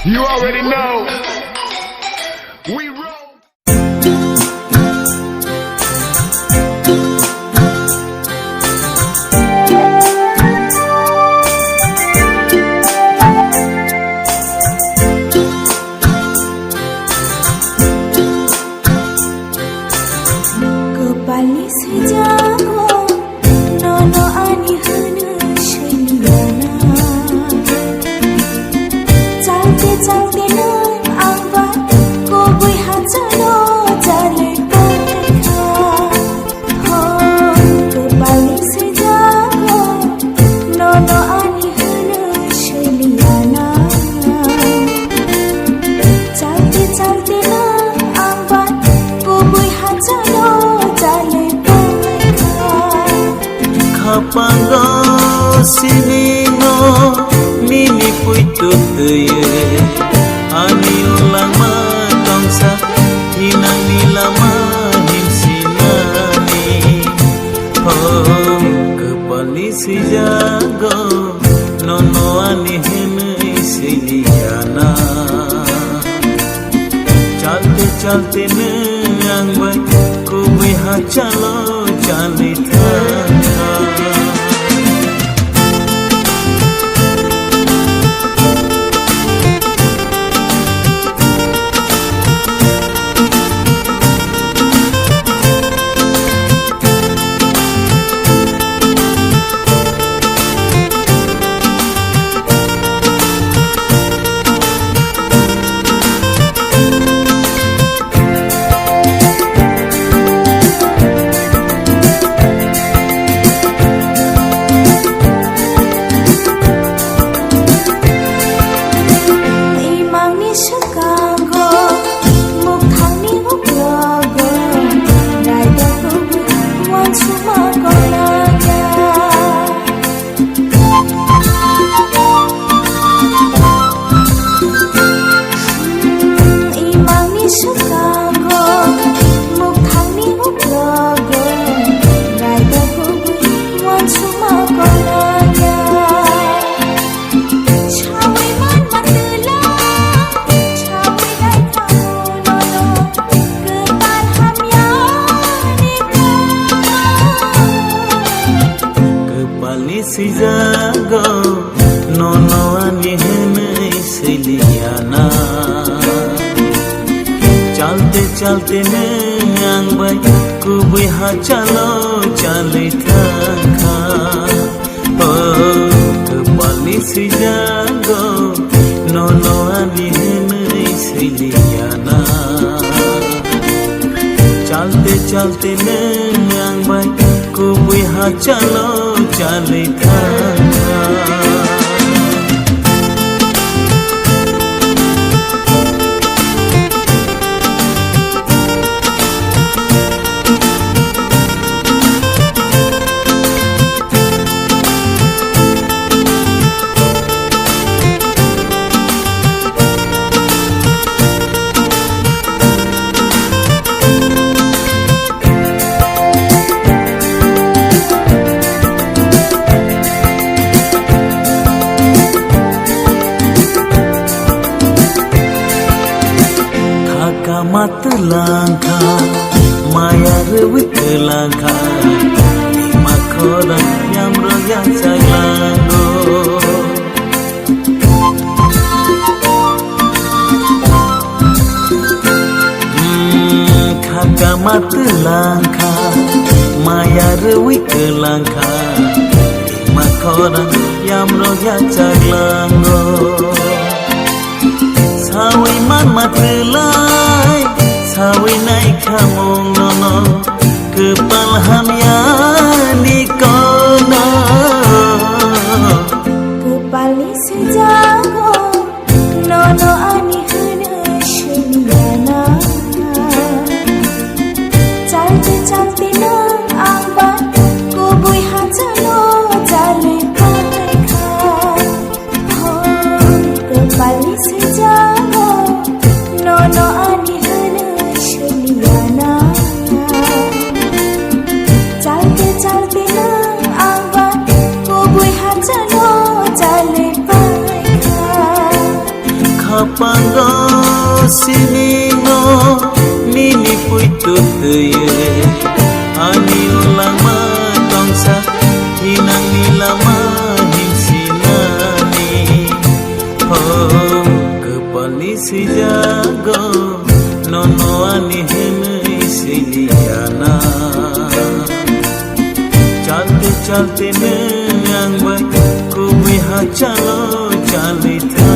You already know. We roll. Kepali sejago nono ani hana sheliana chalte chalte nang angba ko boi hachalo jale pakha ho kepali sejago nono ani hana sheliana chalte chalte nang angba ko boi hachalo Kapanggo siningo mini puitut tuye ani ulang matongsa hinang nilama himsinani oh kepali si jago nono ani hene siliana chalte chalte nang bai kubi hachalo jalita si jago nono ani hene siliana chalte chalte nang bai kubi hachalo jalita kha oh kepali si jago nono ani hene siliana chalte chalte nang bai kubi hachalo jalita mat langka maya rewit langka lima koran yang roya sayanggo kakak mat langka maya rewit langka lima koran yang roya sayanggo sawi man matlai sawi naik kamu nono kepal hamya nikono kepali sejago nono ani hana sheliana chalte chalte nang angba ko boi hachalo jale pakha ho kepali sejago nono ani hana sheliana chalte chalte sini no nini puitu tuye ani ulang matongsa hinang nilama himsinani oh kepali si jago nono ani hene siliana chalte chalte nang bai ku biha chalo chalita